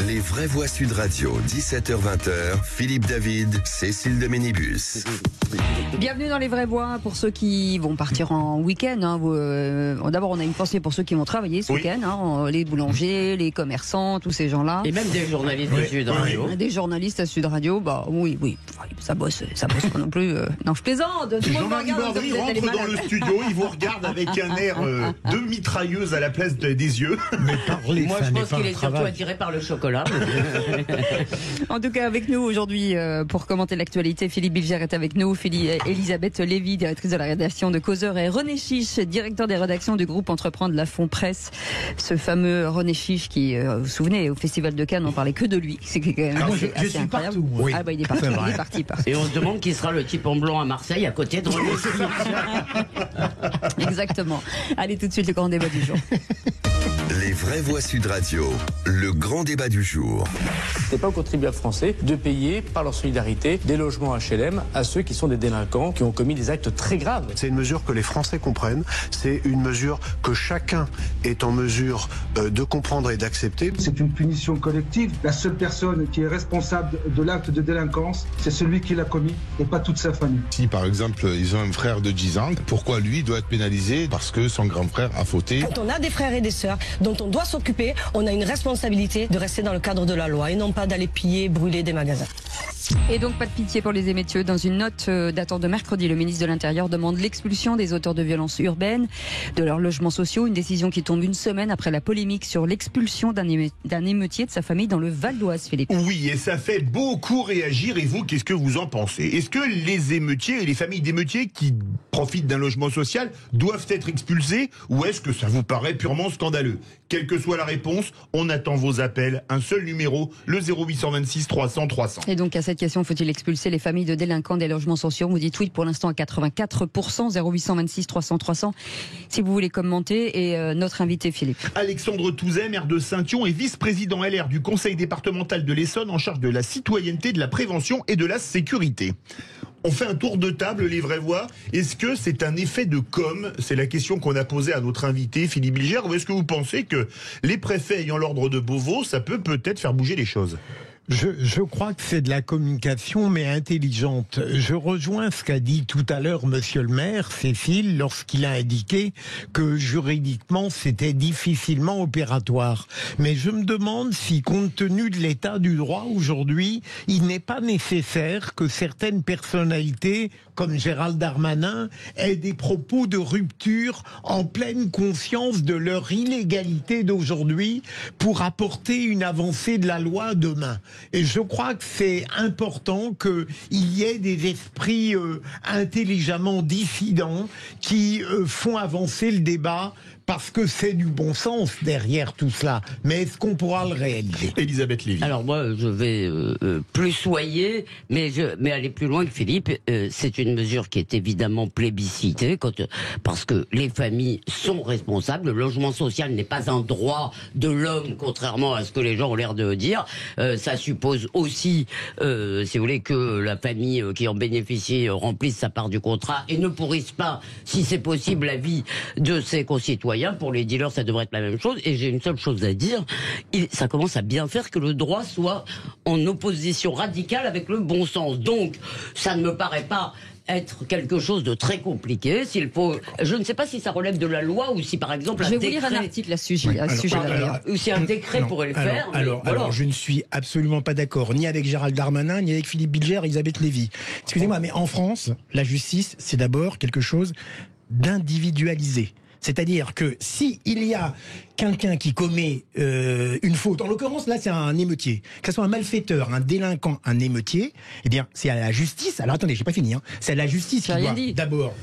Les vraies voix Sud Radio, 17h-20h, Philippe David, Cécile de Ménibus. Bienvenue dans les vraies voix pour ceux qui vont partir en week-end. D'abord, on a une pensée pour ceux qui vont travailler ce week-end, les boulangers, les commerçants, tous ces gens-là. Et même des journalistes de Sud Radio. Des journalistes à Sud Radio, oui, ça bosse pas non plus. Non, je plaisante. Jean-Marie Barbry rentre dans le studio, il vous regarde avec un air de mitrailleuse à la place des yeux. Mais parlez, moi, je pense qu'il est surtout attiré par le chocolat. En tout cas, avec nous aujourd'hui, pour commenter l'actualité, Philippe Bilger est avec nous, Elisabeth Lévy, directrice de la rédaction de Causeur, et René Chiche, directeur des rédactions du groupe Entreprendre la Fond Presse. Ce fameux René Chiche qui, vous vous souvenez, au Festival de Cannes, on parlait que de lui. C'est quand même je suis incroyable. partout. Oui. Il est parti. Et on se demande qui sera le type en blanc à Marseille à côté de René Chiche. Exactement. Allez, tout de suite, le grand débat du jour. Les vraies voix Sud Radio, le grand débat du jour. C'est pas aux contribuables français de payer par leur solidarité des logements HLM à ceux qui sont des délinquants, qui ont commis des actes très graves. C'est une mesure que les Français comprennent, c'est une mesure que chacun est en mesure de comprendre et d'accepter. C'est une punition collective. La seule personne qui est responsable de l'acte de délinquance, c'est celui qui l'a commis et pas toute sa famille. Si par exemple ils ont un frère de 10 ans, pourquoi lui doit être pénalisé parce que son grand frère a fauté? Quand on a des frères et des sœurs dont on doit s'occuper, on a une responsabilité de rester dans le cadre de la loi et non pas d'aller piller, brûler des magasins. Et donc pas de pitié pour les émeutiers. Dans une note datant de mercredi, le ministre de l'Intérieur demande l'expulsion des auteurs de violences urbaines de leurs logements sociaux. Une décision qui tombe une semaine après la polémique sur l'expulsion d'un émeutier de sa famille dans le Val d'Oise, Philippe. Oui, et ça fait beaucoup réagir. Et vous, qu'est-ce que vous en pensez? Est-ce que les émeutiers et les familles d'émeutiers qui profitent d'un logement social doivent être expulsés, ou est-ce que ça vous paraît purement scandaleux? Quelle que soit la réponse, on attend vos appels. Un seul numéro, le 0826 300 300. Et donc à cette question, faut-il expulser les familles de délinquants des logements sociaux? Vous dites oui pour l'instant à 84%, 0826 300 300. Si vous voulez commenter. Et notre invité, Philippe. Alexandre Touzet, maire de Saint-Yon et vice-président LR du conseil départemental de l'Essonne en charge de la citoyenneté, de la prévention et de la sécurité. On fait un tour de table, les vraies voix. Est-ce que c'est un effet de com'? C'est la question qu'on a posée à notre invité, Philippe Bilger. Ou est-ce que vous pensez que les préfets ayant l'ordre de Beauvau, ça peut peut-être faire bouger les choses? Je crois que c'est de la communication, mais intelligente. Je rejoins ce qu'a dit tout à l'heure monsieur le maire, Cécile, lorsqu'il a indiqué que juridiquement c'était difficilement opératoire. Mais je me demande si, compte tenu de l'état du droit aujourd'hui, il n'est pas nécessaire que certaines personnalités, comme Gérald Darmanin, aient des propos de rupture en pleine conscience de leur illégalité d'aujourd'hui pour apporter une avancée de la loi demain. Et je crois que c'est important qu'il y ait des esprits intelligemment dissidents qui font avancer le débat, parce que c'est du bon sens derrière tout cela. Mais est-ce qu'on pourra le réaliser? Elisabeth Lévy. Alors moi, je vais plus soyer, mais aller plus loin que Philippe. C'est une mesure qui est évidemment plébiscitée, parce que les familles sont responsables. Le logement social n'est pas un droit de l'homme, contrairement à ce que les gens ont l'air de dire. Ça suppose aussi, si vous voulez, que la famille qui en bénéficie remplisse sa part du contrat et ne pourrisse pas, si c'est possible, la vie de ses concitoyens. Pour les dealers, ça devrait être la même chose. Et j'ai une seule chose à dire, ça commence à bien faire que le droit soit en opposition radicale avec le bon sens. Donc, ça ne me paraît pas être quelque chose de très compliqué. S'il faut, je ne sais pas si ça relève de la loi ou si par exemple je vais vous lire un article à ce sujet. Ou si un décret pourrait le faire. Alors, je ne suis absolument pas d'accord ni avec Gérald Darmanin ni avec Philippe Bilger et Elisabeth Lévy. Excusez-moi, mais en France, la justice, c'est d'abord quelque chose d'individualisé. C'est-à-dire que si il y a quelqu'un qui commet une faute, en l'occurrence là c'est un émeutier, que ce soit un malfaiteur, un délinquant, un émeutier, eh bien c'est à la justice. Alors attendez, j'ai pas fini. C'est à la justice qui doit d'abord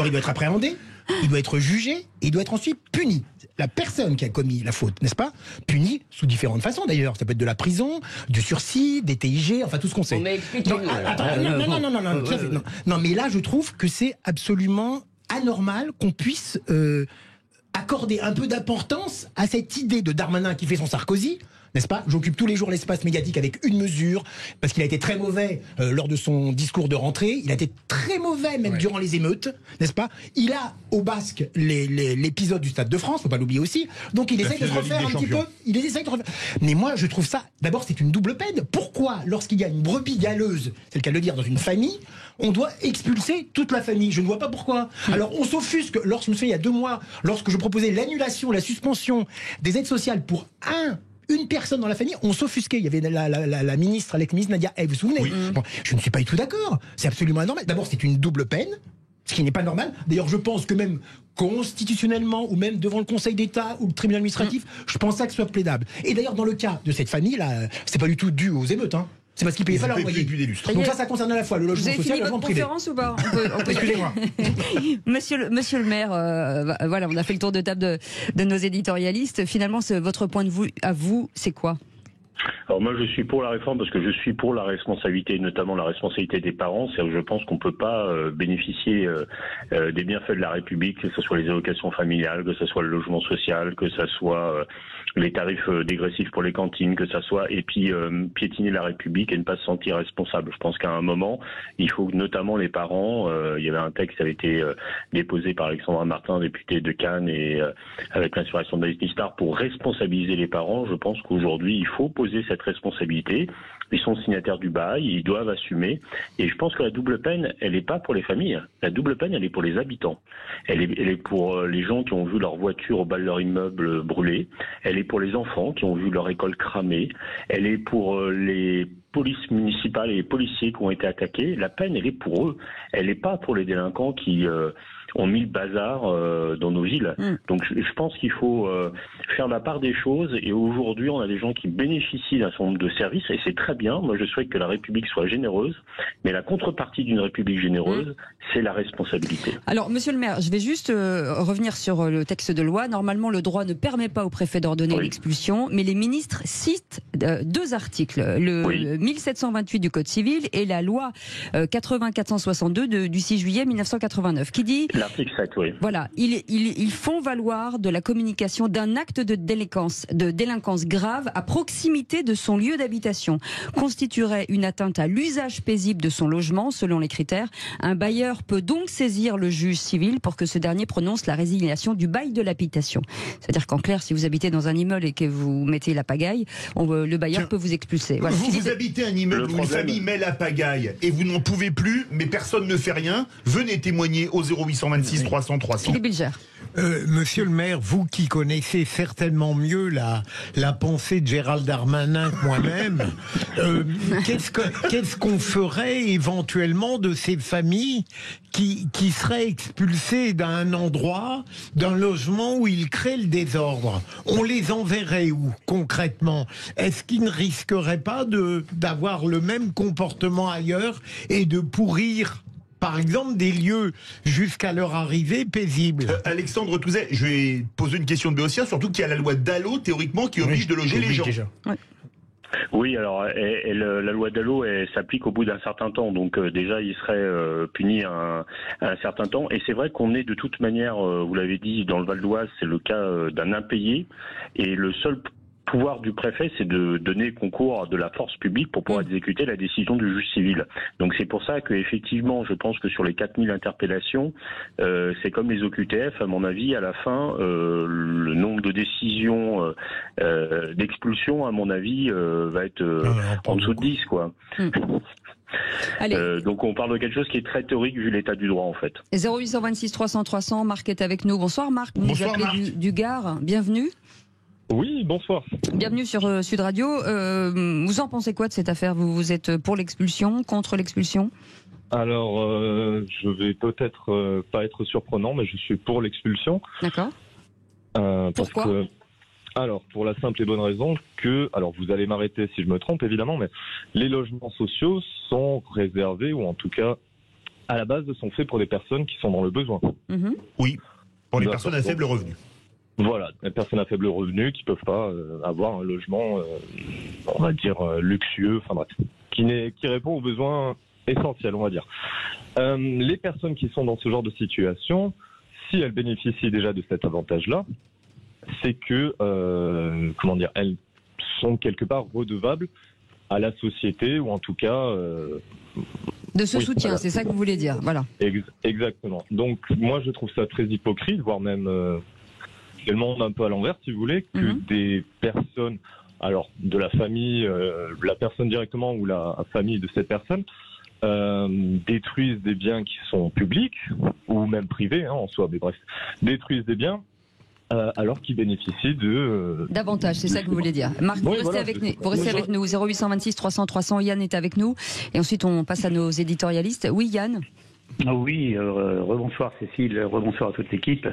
il doit être appréhendé, il doit être jugé, et il doit être ensuite puni. La personne qui a commis la faute, n'est-ce pas, punie sous différentes façons d'ailleurs. Ça peut être de la prison, du sursis, des TIG, enfin tout ce qu'on sait. Non, mais là je trouve que c'est absolument anormal qu'on puisse accorder un peu d'importance à cette idée de Darmanin qui fait son Sarkozy, n'est-ce pas? J'occupe tous les jours l'espace médiatique avec une mesure, parce qu'il a été très mauvais lors de son discours de rentrée, il a été très mauvais même durant les émeutes, n'est-ce pas? Il a au basque l'épisode du Stade de France, faut pas l'oublier aussi, donc il essaie de se refaire un petit peu, mais moi je trouve ça, d'abord c'est une double peine. Pourquoi lorsqu'il y a une brebis galeuse, c'est le cas de le dire, dans une famille, on doit expulser toute la famille? Je ne vois pas pourquoi. Alors on s'offusque, je me souviens il y a 2 mois, lorsque je proposais l'annulation, la suspension des aides sociales pour une personne dans la famille, on s'offusquait. Il y avait la ministre, l'ex-ministre Nadia, vous vous souvenez? Bon, je ne suis pas du tout d'accord. C'est absolument anormal. D'abord, c'est une double peine, ce qui n'est pas normal. D'ailleurs, je pense que même constitutionnellement, ou même devant le Conseil d'État ou le tribunal administratif, je pense que ce soit plaidable. Et d'ailleurs, dans le cas de cette famille-là, c'est pas du tout dû aux émeutes, hein. C'est parce qu'ils payaient pas leur loyer. Donc ça concerne à la fois le logement social et le logement privé. Vous avez fini votre conférence ou pas? Excusez-moi. Monsieur le maire, voilà, on a fait le tour de table de nos éditorialistes. Finalement, votre point de vue à vous, c'est quoi? Alors moi je suis pour la réforme parce que je suis pour la responsabilité, notamment la responsabilité des parents. Je pense qu'on peut pas bénéficier des bienfaits de la République, que ce soit les allocations familiales, que ce soit le logement social, que ce soit les tarifs dégressifs pour les cantines, que ça soit, et puis piétiner la République et ne pas se sentir responsable. Je pense qu'à un moment, il faut que notamment les parents, il y avait un texte qui avait été déposé par Alexandra Martin, députée de Cannes, et avec l'inspiration d'Alice Nistar, pour responsabiliser les parents. Je pense qu'aujourd'hui, il faut poser cette responsabilité. Ils sont signataires du bail, ils doivent assumer. Et je pense que la double peine, elle n'est pas pour les familles. La double peine, elle est pour les habitants. Elle est pour les gens qui ont vu leur voiture au bas de leur immeuble brûler. Elle est pour les enfants qui ont vu leur école cramée. Elle est pour les polices municipales et les policiers qui ont été attaqués. La peine, elle est pour eux. Elle n'est pas pour les délinquants qui ont mis le bazar dans nos villes. Donc je pense qu'il faut faire la part des choses. Et aujourd'hui, on a des gens qui bénéficient d'un certain nombre de services, et c'est très bien. Moi, je souhaite que la République soit généreuse, mais la contrepartie d'une République généreuse, c'est la responsabilité. Alors, monsieur le maire, je vais juste revenir sur le texte de loi. Normalement, le droit ne permet pas au préfet d'ordonner l'expulsion, mais les ministres citent 2 articles, le 1728 du Code civil et la loi 80-462 du 6 juillet 1989, qui dit... L'article 7, oui. Voilà, ils font valoir de la communication d'un acte de délinquance grave à proximité de son lieu d'habitation constituerait une atteinte à l'usage paisible de son logement, selon les critères. Un bailleur peut donc saisir le juge civil pour que ce dernier prononce la résiliation du bail de l'habitation. C'est-à-dire qu'en clair, si vous habitez dans un immeuble et que vous mettez la pagaille, le bailleur peut vous expulser. Voilà. Vous habitez un immeuble où une famille met la pagaille et vous n'en pouvez plus, mais personne ne fait rien. Venez témoigner au 0826 300 300. Philippe Bilger. Monsieur le maire, vous qui connaissez certainement mieux la pensée de Gérald Darmanin que moi-même, qu'est-ce qu'on ferait éventuellement de ces familles qui seraient expulsées d'un endroit, d'un logement où ils créent le désordre? On les enverrait où concrètement? Est-ce qu'ils ne risqueraient pas d'avoir le même comportement ailleurs et de pourrir, par exemple, des lieux jusqu'à leur arrivée paisible? Alexandre Touzet, je vais poser une question de Béotien, surtout qu'il y a la loi Dallot, théoriquement, qui oblige de loger les gens. Oui, alors la loi Dallot s'applique au bout d'un certain temps, donc déjà il serait puni à un certain temps. Et c'est vrai qu'on est de toute manière, vous l'avez dit, dans le Val d'Oise, c'est le cas d'un impayé, et le seul pouvoir du préfet, c'est de donner concours de la force publique pour pouvoir exécuter la décision du juge civil. Donc c'est pour ça que effectivement, je pense que sur les 4000 interpellations, c'est comme les OQTF, à mon avis, à la fin, le nombre de décisions d'expulsion, à mon avis, va être en dessous de 10, quoi. Donc on parle de quelque chose qui est très théorique vu l'état du droit, en fait. 0826 300 300, Marc est avec nous. Bonsoir Marc, vous nous appelez du Gard, bienvenue. Oui, bonsoir. Bienvenue sur Sud Radio. Vous en pensez quoi de cette affaire? Vous êtes pour l'expulsion, contre l'expulsion? Alors, je vais peut-être pas être surprenant, mais je suis pour l'expulsion. D'accord. Pourquoi? Alors, pour la simple et bonne raison que, alors vous allez m'arrêter si je me trompe évidemment, mais les logements sociaux sont réservés, ou en tout cas, à la base, sont faits pour les personnes qui sont dans le besoin. Oui, pour les personnes à faible revenu. Voilà, les personnes à faible revenu qui peuvent pas avoir un logement, on va dire, luxueux, enfin bref, qui répond aux besoins essentiels, on va dire. Les personnes qui sont dans ce genre de situation, si elles bénéficient déjà de cet avantage-là, c'est que, elles sont quelque part redevables à la société, ou en tout cas... de ce soutien, voilà. c'est ça que vous voulez dire, voilà. Exactement. Donc moi je trouve ça très hypocrite, voire même c'est le monde un peu à l'envers si vous voulez, que des personnes, alors de la famille, la personne directement ou la famille de cette personne, détruisent des biens qui sont publics ou même privés en soi, mais bref, détruisent des biens alors qu'ils bénéficient de... Davantage, c'est ça que vous voulez dire. Marc, vous restez avec nous. 0826 300 300, Yann est avec nous. Et ensuite, on passe à nos éditorialistes. Oui, Yann ? Oui, rebonsoir Cécile, rebonsoir à toute l'équipe.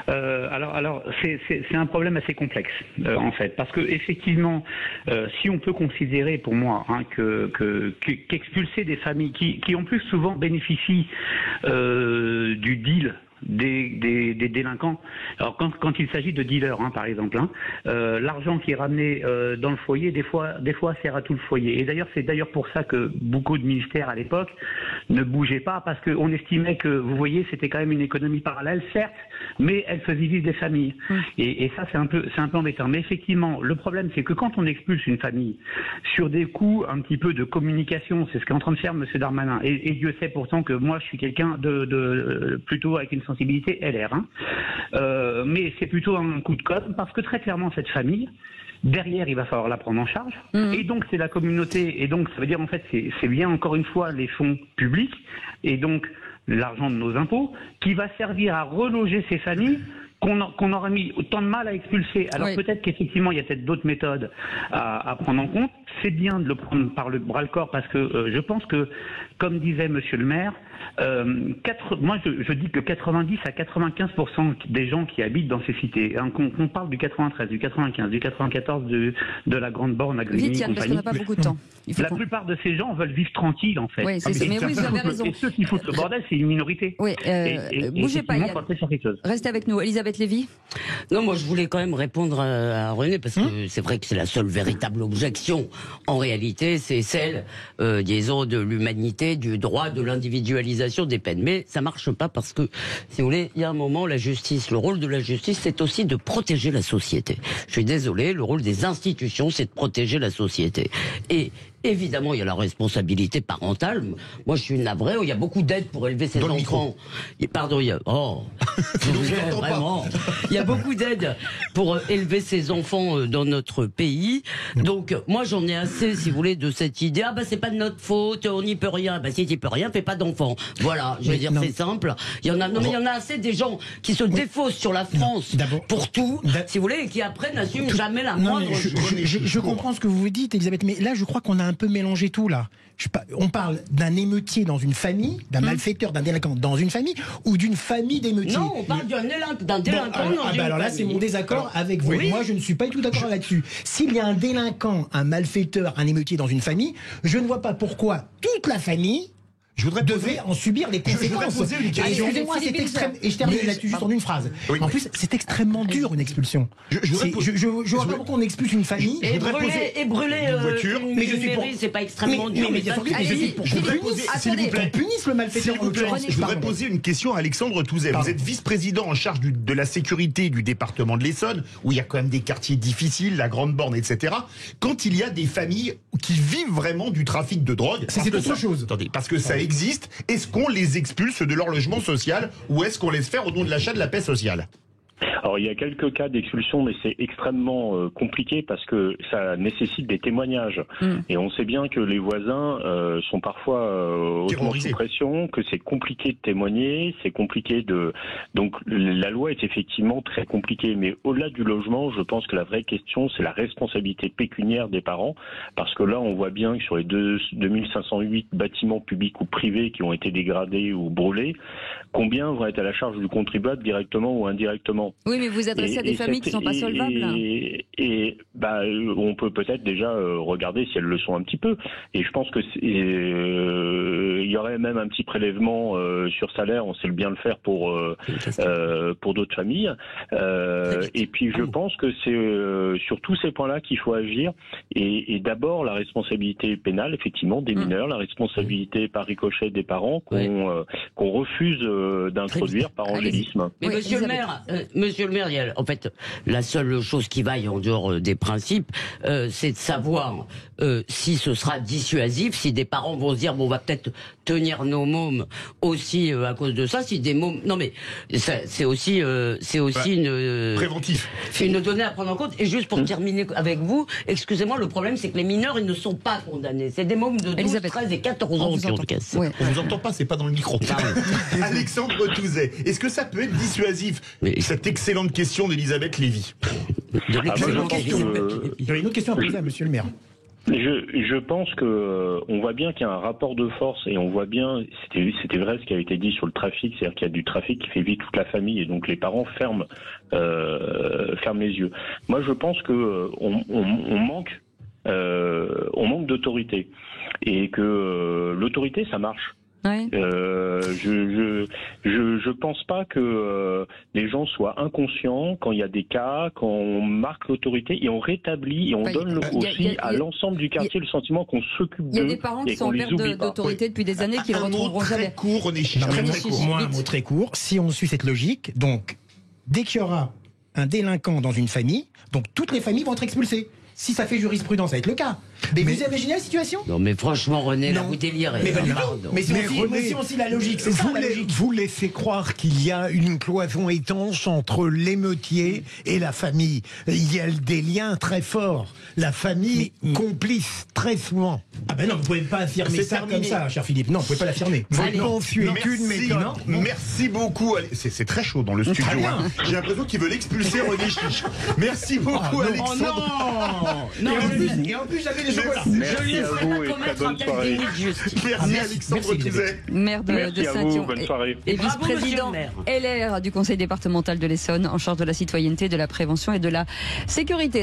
Alors c'est un problème assez complexe en fait, parce que effectivement, si on peut considérer pour moi qu'expulser des familles qui en plus souvent bénéficient du deal des délinquants. Alors quand il s'agit de dealers, par exemple, l'argent qui est ramené dans le foyer, des fois sert à tout le foyer. Et d'ailleurs, c'est pour ça que beaucoup de ministères à l'époque ne bougeaient pas, parce qu'on estimait que, vous voyez, c'était quand même une économie parallèle, certes, mais elle faisait vivre des familles. Et ça, c'est un peu embêtant. Mais effectivement, le problème, c'est que quand on expulse une famille sur des coups un petit peu de communication, c'est ce qu'est en train de faire M. Darmanin. Et Dieu sait pourtant que moi, je suis quelqu'un de plutôt avec une sensibilité LR. Mais c'est plutôt un coup de com', parce que très clairement, cette famille, derrière, il va falloir la prendre en charge. Et donc, c'est la communauté. Et donc, ça veut dire, en fait, c'est bien, encore une fois, les fonds publics, et donc l'argent de nos impôts, qui va servir à reloger ces familles qu'on aurait mis autant de mal à expulser. Alors peut-être qu'effectivement, il y a peut-être d'autres méthodes à prendre en compte. C'est bien de le prendre par le bras-le-corps, parce que je pense que, comme disait Monsieur le maire, moi je dis que 90 à 95% des gens qui habitent dans ces cités, qu'on parle du 93, du 95, du 94, de la Grande Borne à Grigny, vite, Yann, parce qu'on n'a pas beaucoup de temps. La plupart de ces gens veulent vivre tranquilles, en fait. Oui, mais oui, vous avez raison. Et ceux qui foutent le bordel, c'est une minorité. Oui, bougez pas, Yann. Restez avec nous. Elisabeth Lévy. Non, moi je voulais quand même répondre à René, parce que c'est vrai que c'est la seule véritable objection. En réalité, c'est celle, disons, de l'humanité, du droit, de l'individualisation des peines. Mais ça marche pas, parce que, si vous voulez, il y a un moment, la justice, le rôle de la justice, c'est aussi de protéger la société. Je suis désolé, le rôle des institutions, c'est de protéger la société. Et évidemment, il y a la responsabilité parentale. Moi, je suis navré. Il y a beaucoup d'aides pour élever ses enfants. Pardon, il y a... vraiment. Il y a beaucoup d'aides pour élever ses enfants dans notre pays. Donc, moi, j'en ai assez, si vous voulez, de cette idée. Ah, c'est pas de notre faute, on n'y peut rien. Si tu peux rien, fais pas d'enfants. Voilà, je veux dire, c'est simple. Il y en a, mais il y en a assez des gens qui se défaussent sur la France pour tout, si vous voulez, et qui après n'assument jamais la moindre. Je comprends ce que vous dites, Elisabeth, mais là, je crois qu'on a un peu mélangé tout, là. On parle d'un émeutier dans une famille, d'un malfaiteur, d'un délinquant dans une famille, ou d'une famille d'émeutiers. Non, on parle d'un délinquant dans une famille. Alors là, c'est mon désaccord avec vous. Oui. Moi, je ne suis pas du tout d'accord là-dessus. S'il y a un délinquant, un malfaiteur, un émeutier dans une famille, je ne vois pas pourquoi toute la famille devait en subir les conséquences. Excusez-moi, c'est extrême. Et je termine là-dessus juste en une phrase. Oui. En plus, c'est extrêmement dur, une expulsion. Je vois pas pourquoi on expulse une famille. Et brûler une voiture. Mais je suis pour. C'est pas extrêmement dur. Mais je suis pour qu'on punisse le malfaiteur. Je voudrais poser une question à Alexandre Touzet. Vous êtes vice-président en charge de la sécurité du département de l'Essonne, où il y a quand même des quartiers difficiles, la Grande Borne, etc. Quand il y a des familles qui vivent vraiment du trafic de drogue, c'est autre chose. Attendez, parce que ça existe. Est-ce qu'on les expulse de leur logement social, ou est-ce qu'on laisse faire au nom de l'achat de la paix sociale ? Alors il y a quelques cas d'expulsion, mais c'est extrêmement compliqué, parce que ça nécessite des témoignages. Et on sait bien que les voisins sont parfois hautement sous pression, que c'est compliqué de témoigner, c'est compliqué de... Donc la loi est effectivement très compliquée, mais au-delà du logement, je pense que la vraie question, c'est la responsabilité pécuniaire des parents, parce que là on voit bien que sur les 2508 bâtiments publics ou privés qui ont été dégradés ou brûlés, combien vont être à la charge du contribuable directement ou indirectement? Oui, mais vous adressez à des familles qui ne sont pas solvables. On peut peut-être déjà regarder si elles le sont un petit peu. Et je pense que il y aurait même un petit prélèvement sur salaire. On sait bien le faire pour d'autres familles. Et puis je pense que c'est sur tous ces points-là qu'il faut agir. Et d'abord la responsabilité pénale, effectivement, des mineurs, la responsabilité par ricochet des parents qu'on refuse d'introduire par angélisme. Mais monsieur le maire, Monsieur le maire, en fait, la seule chose qui vaille en dehors des principes, c'est de savoir si ce sera dissuasif, si des parents vont se dire, bon, on va peut-être tenir nos mômes aussi à cause de ça, si des mômes... Non mais, c'est aussi une... préventif. Une donnée à prendre en compte. Et juste pour terminer avec vous, excusez-moi, le problème c'est que les mineurs, ils ne sont pas condamnés. C'est des mômes de 12, 13 et 14 ans qui ont cassé. On vous entend pas, c'est pas dans le micro. Alexandre Touzet, est-ce que ça peut être dissuasif, cette excellente question d'Elisabeth Lévy? Une autre question à poser à monsieur le maire. Je pense que on voit bien qu'il y a un rapport de force et on voit bien, c'était vrai ce qui a été dit sur le trafic, c'est-à-dire qu'il y a du trafic qui fait vivre toute la famille et donc les parents ferment les yeux. Moi, je pense que on manque d'autorité et que l'autorité ça marche. Ouais. Je pense pas que les gens soient inconscients quand il y a des cas, quand on marque l'autorité et on rétablit et on donne aussi à l'ensemble du quartier le sentiment qu'on s'occupe d'eux. Il y a des parents qui sont en perte d'autorité depuis des années qui ne retrouveront jamais. Court, Moi, un mot très court. Si on suit cette logique, donc dès qu'il y aura un délinquant dans une famille, donc toutes les familles vont être expulsées. Si ça fait jurisprudence, ça va être le cas. Mais vous imaginez la situation? Non, mais franchement, René, là, vous délirez. Mais c'est aussi la logique. C'est ça, la logique. Vous laissez croire qu'il y a une cloison étanche entre l'émeutier et la famille. Il y a des liens très forts. La famille complice très souvent. Ah ben non, vous pouvez pas affirmer ça comme ça, cher Philippe. Non, vous pouvez pas l'affirmer. Merci beaucoup. C'est très chaud dans le studio. J'ai l'impression qu'ils veulent expulser René Chiche. Merci beaucoup, Alexandre. Non, et en plus j'avais des chocolats. Merci à vous et très bonne soirée. Merci Alexandre Touzet. Maire de Saint-Yon bonne soirée. et vice-président LR du Conseil départemental de l'Essonne en charge de la citoyenneté, de la prévention et de la sécurité.